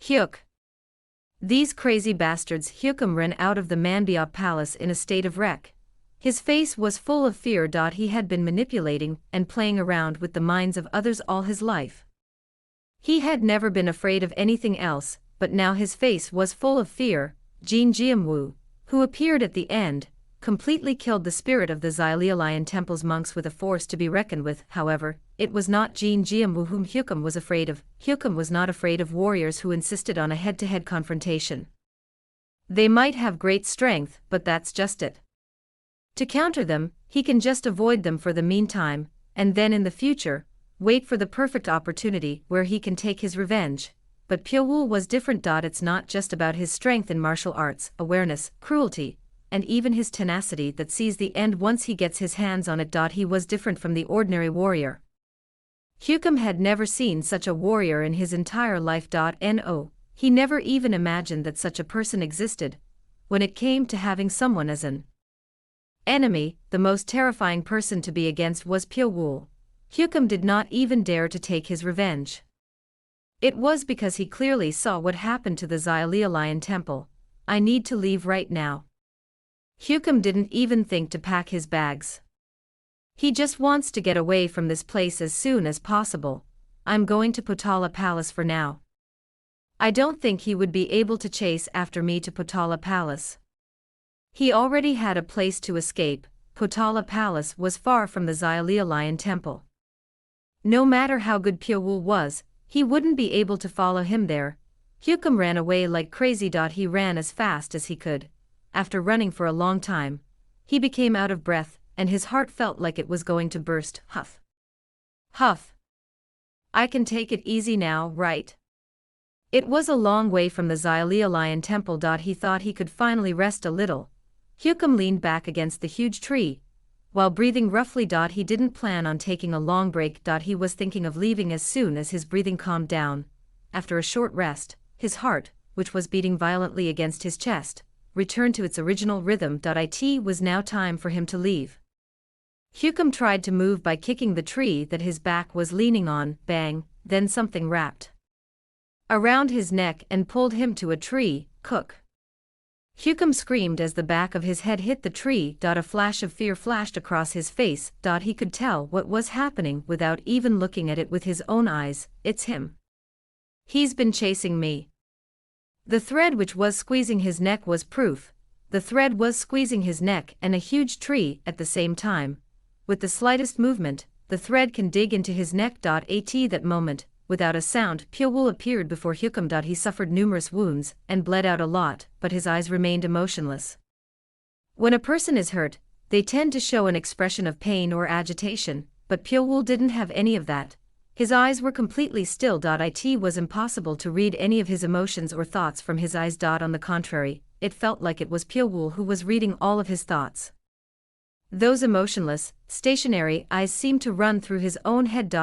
Hyuk. These crazy bastards. Hyukam ran out of the Manbiop palace in a state of wreck. His face was full of fear. He had been manipulating and playing around with the minds of others all his life. He had never been afraid of anything else, but now his face was full of fear. Jin Jianwu, who appeared at the end, completely killed the spirit of the Xilialian Temple's monks with a force to be reckoned with. However, it was not Jin Jianwu whom Hyukam was afraid of. Hyukam was not afraid of warriors who insisted on a head-to-head confrontation. They might have great strength, but that's just it. To counter them, he can just avoid them for the meantime, and then in the future, wait for the perfect opportunity where he can take his revenge. But Pyowool was different. It's not just about his strength in martial arts, awareness, cruelty, and even his tenacity that sees the end once he gets his hands on it. He was different from the ordinary warrior. Hyukam had never seen such a warrior in his entire life. No, he never even imagined that such a person existed. When it came to having someone as an enemy, the most terrifying person to be against was Pyowool. Hyukam did not even dare to take his revenge. It was because he clearly saw what happened to the Xilialian Temple. I need to leave right now. Hyukam didn't even think to pack his bags. He just wants to get away from this place as soon as possible. I'm going to Potala Palace for now. I don't think he would be able to chase after me to Potala Palace. He already had a place to escape. Potala Palace was far from the Xilialian Temple. No matter how good Pyowool was, he wouldn't be able to follow him there. Hyukam ran away like crazy. He ran as fast as he could. After running for a long time, he became out of breath, and his heart felt like it was going to burst. Huff. Huff. I can take it easy now, right? It was a long way from the Xilialian Temple. He thought he could finally rest a little. Hyukam leaned back against the huge tree. While breathing roughly. He didn't plan on taking a long break. He was thinking of leaving as soon as his breathing calmed down. After a short rest, his heart, which was beating violently against his chest, returned to its original rhythm. It was now time for him to leave. Hyukam tried to move by kicking the tree that his back was leaning on. Bang, then something wrapped around his neck and pulled him to a tree. Cook. Hyukam screamed as the back of his head hit the tree. A flash of fear flashed across his face. He could tell what was happening without even looking at it with his own eyes. It's him. He's been chasing me. The thread which was squeezing his neck was proof. The thread was squeezing his neck and a huge tree at the same time. With the slightest movement, the thread can dig into his neck. At that moment, without a sound, Pyowool appeared before Hyukam. He suffered numerous wounds and bled out a lot, but his eyes remained emotionless. When a person is hurt, they tend to show an expression of pain or agitation, but Pyowool didn't have any of that. His eyes were completely still. It was impossible to read any of his emotions or thoughts from his eyes. On the contrary, it felt like it was Pyowool who was reading all of his thoughts. Those emotionless, stationary eyes seemed to run through his own head.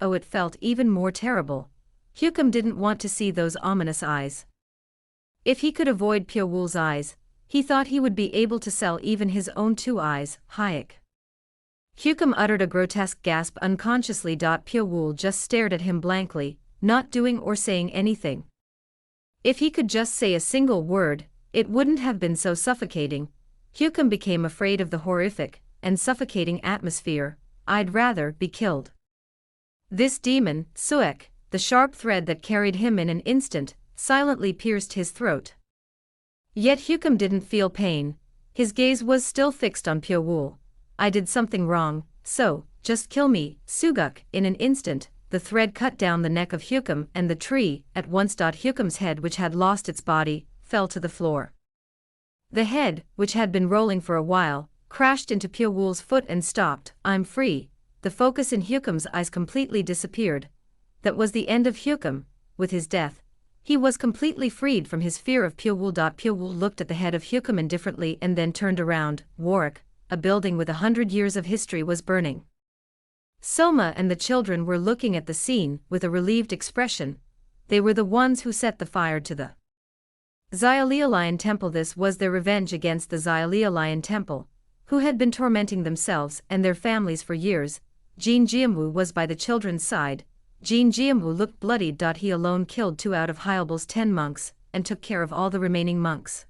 So it felt even more terrible. Hyukam didn't want to see those ominous eyes. If he could avoid Pyowool's eyes, he thought he would be able to sell even his own 2 eyes. Hayek. Hyukam uttered a grotesque gasp unconsciously. Pyowool just stared at him blankly, not doing or saying anything. If he could just say a single word, it wouldn't have been so suffocating. Hyukam became afraid of the horrific and suffocating atmosphere. I'd rather be killed. This demon, Suek, the sharp thread that carried him in an instant, silently pierced his throat. Yet Hyukam didn't feel pain. His gaze was still fixed on Pyowool. I did something wrong, so, just kill me, Suguk. In an instant, the thread cut down the neck of Hyukam and the tree. At once. Hyukam's head, which had lost its body, fell to the floor. The head, which had been rolling for a while, crashed into Pyowool's foot and stopped. I'm free. The focus in Hyukam's eyes completely disappeared. That was the end of Hyukam. With his death, he was completely freed from his fear of Pyowool. Pyowool looked at the head of Hyukam indifferently and then turned around. Warwick, a building with 100 years of history, was burning. Soma and the children were looking at the scene with a relieved expression. They were the ones who set the fire to the Xilialian Temple. This was their revenge against the Xilialian Temple, who had been tormenting themselves and their families for years. Jin Jianwu was by the children's side. Jin Jianwu looked bloodied. He alone killed 2 out of Hyalbul's 10 monks, and took care of all the remaining monks.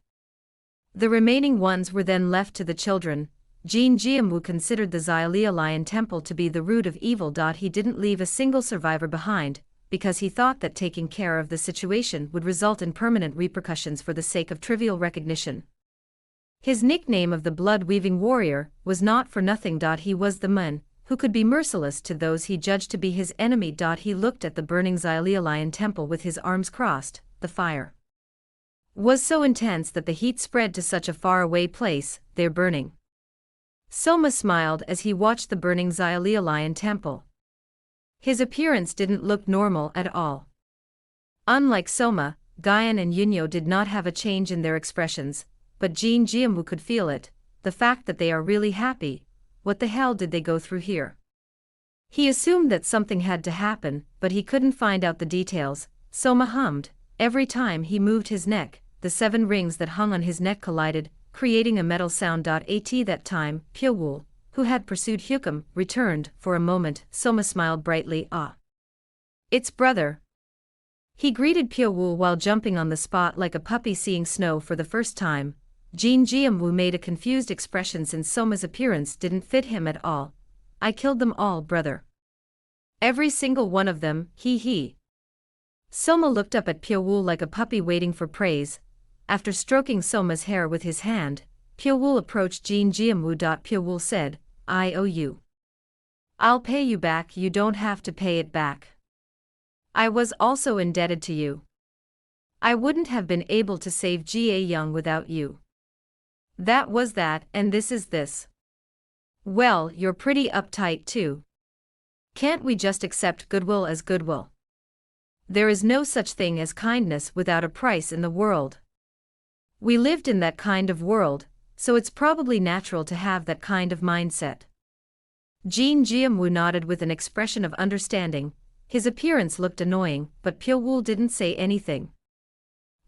The remaining ones were then left to the children. Jin Jianwu considered the Xia Lion Temple to be the root of evil. He didn't leave a single survivor behind, because he thought that taking care of the situation would result in permanent repercussions for the sake of trivial recognition. His nickname of the blood-weaving warrior was not for nothing. He was the man who could be merciless to those he judged to be his enemy. He looked at the burning Xia Lion Temple with his arms crossed. The fire was so intense that the heat spread to such a far-away place. They're burning. Soma smiled as he watched the burning Xia Lion Temple. His appearance didn't look normal at all. Unlike Soma, Guyan and Yunyo did not have a change in their expressions, but Jin Jianwu could feel it, the fact that they are really happy. What the hell did they go through here? He assumed that something had to happen, but he couldn't find out the details. Soma hummed. Every time he moved his neck, the 7 rings that hung on his neck collided, creating a metal sound. At that time, Pyewul, who had pursued Hukum, returned. For a moment, Soma smiled brightly. Ah. It's brother. He greeted Pyewul while jumping on the spot like a puppy seeing snow for the first time. Jin Jianwu made a confused expression since Soma's appearance didn't fit him at all. I killed them all, brother. Every single one of them, he. Soma looked up at Pyewul like a puppy waiting for praise. After stroking Soma's hair with his hand, Pyewul approached Jin Jianwu. Pyewul said, I owe you. I'll pay you back. You don't have to pay it back. I was also indebted to you. I wouldn't have been able to save Jie Young without you. That was that, and this is this. Well, you're pretty uptight too. Can't we just accept goodwill as goodwill? There is no such thing as kindness without a price in the world. We lived in that kind of world, so it's probably natural to have that kind of mindset. Jin Jianwu nodded with an expression of understanding. His appearance looked annoying, but Pyewul didn't say anything.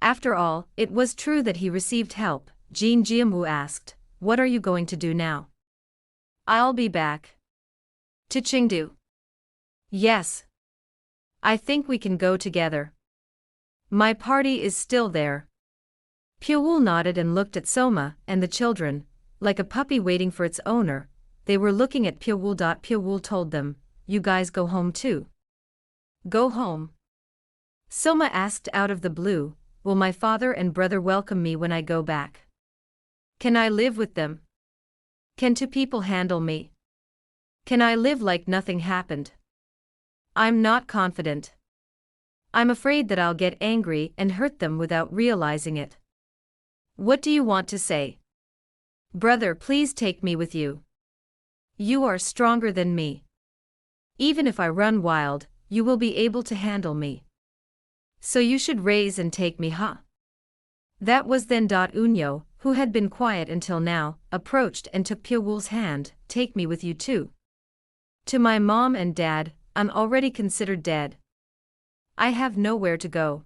After all, it was true that he received help. Jin Jianwu asked, what are you going to do now? I'll be back. To Chengdu. Yes. I think we can go together. My party is still there. Pyewul nodded and looked at Soma and the children, like a puppy waiting for its owner. They were looking at Pyewul. Pyewul told them, you guys go home too. Go home? Soma asked out of the blue, will my father and brother welcome me when I go back? Can I live with them? Can 2 people handle me? Can I live like nothing happened? I'm not confident. I'm afraid that I'll get angry and hurt them without realizing it. What do you want to say? Brother, please take me with you. You are stronger than me. Even if I run wild, you will be able to handle me. So you should raise and take me, huh? That was then. Unyo, who had been quiet until now, approached and took Pyewul's hand. Take me with you too. To my mom and dad, I'm already considered dead. I have nowhere to go.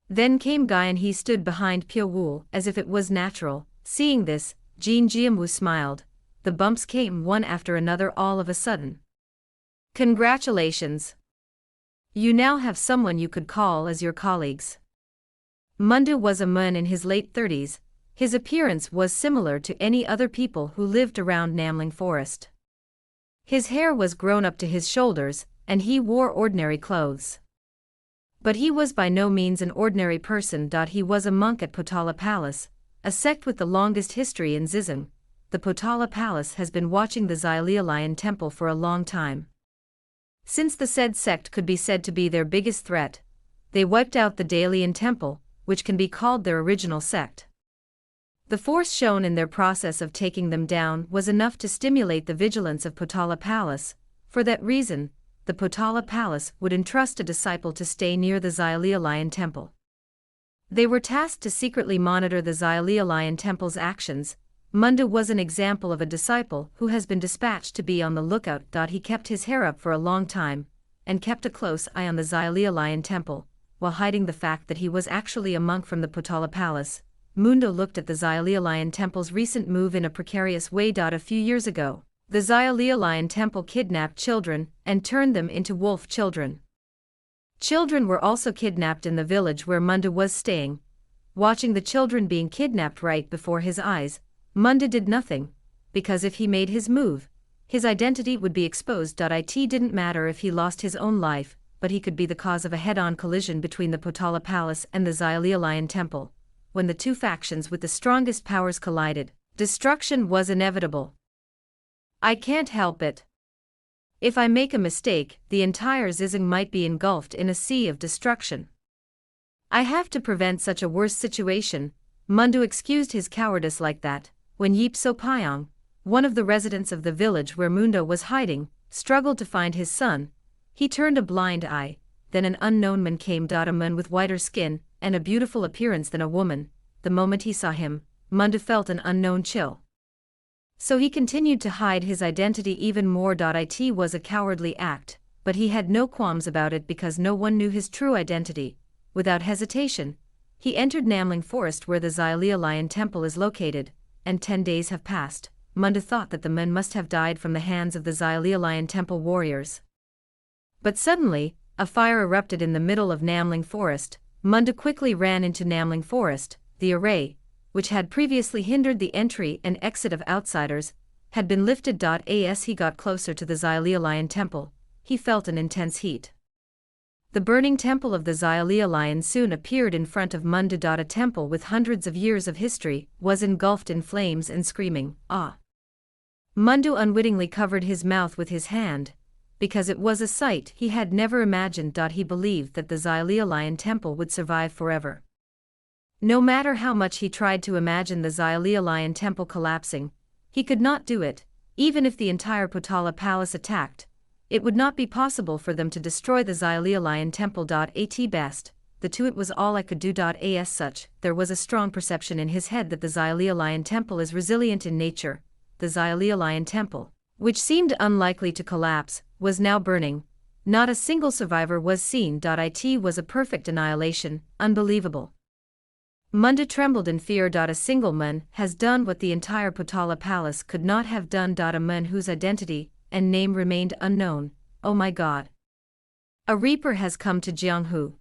Then came Guy and he stood behind Pyewul as if it was natural. Seeing this, Jin Jianwu smiled. The bumps came one after another all of a sudden. Congratulations. You now have someone you could call as your colleagues. Mundu was a man in his late 30s. His appearance was similar to any other people who lived around Namling Forest. His hair was grown up to his shoulders, and he wore ordinary clothes. But he was by no means an ordinary person. He was a monk at Potala Palace, a sect with the longest history in Xizang. The Potala Palace has been watching the Xia Lion Temple for a long time. Since the said sect could be said to be their biggest threat, they wiped out the Dalian Temple, which can be called their original sect. The force shown in their process of taking them down was enough to stimulate the vigilance of Potala Palace. For that reason, the Potala Palace would entrust a disciple to stay near the Xia Lion Temple. They were tasked to secretly monitor the Xia Lion Temple's actions. Mundu was an example of a disciple who has been dispatched to be on the lookout. He kept his hair up for a long time, and kept a close eye on the Xia Lion Temple, while hiding the fact that he was actually a monk from the Potala Palace. Mundo looked at the Xia Lion Temple's recent move in a precarious way. A few years ago, The Xiaolian temple kidnapped children and turned them into wolf children. Children were also kidnapped in the village where Munda was staying. Watching the children being kidnapped right before his eyes, Munda did nothing, because if he made his move, his identity would be exposed. It didn't matter if he lost his own life, but he could be the cause of a head-on collision between the Potala Palace and the Xiaolian temple. When the two factions with the strongest powers collided, destruction was inevitable. I can't help it. If I make a mistake, the entire Zizang might be engulfed in a sea of destruction. I have to prevent such a worse situation. Mundu excused his cowardice like that, when Yip So Pyong, one of the residents of the village where Munda was hiding, struggled to find his son. He turned a blind eye. Then an unknown man came. A man with whiter skin and a beautiful appearance than a woman. The moment he saw him, Mundu felt an unknown chill. So he continued to hide his identity even more. It was a cowardly act, but he had no qualms about it because no one knew his true identity. Without hesitation, he entered Namling Forest where the Xiaolian temple is located, and 10 days have passed. Munda thought that the men must have died from the hands of the Xiaolian temple warriors. But suddenly, a fire erupted in the middle of Namling Forest. Munda quickly ran into Namling Forest. The array, which had previously hindered the entry and exit of outsiders, had been lifted. As he got closer to the Xiaolian temple, he felt an intense heat. The burning temple of the Xiaolian soon appeared in front of Munda. A temple with hundreds of years of history was engulfed in flames and screaming, "Ah!" Mundu unwittingly covered his mouth with his hand, because it was a sight he had never imagined. He believed that the Xiaolian temple would survive forever. No matter how much he tried to imagine the Xiaolian temple collapsing, he could not do it. Even if the entire Potala Palace attacked, it would not be possible for them to destroy the Xiaolian temple. At best, the two it was all I could do. As such, there was a strong perception in his head that the Xiaolian temple is resilient in nature. The Xiaolian temple, which seemed unlikely to collapse, was now burning. Not a single survivor was seen. It was a perfect annihilation, unbelievable. Munda trembled in fear. A single man has done what the entire Potala Palace could not have done. A man whose identity and name remained unknown. Oh my God! A reaper has come to Jianghu.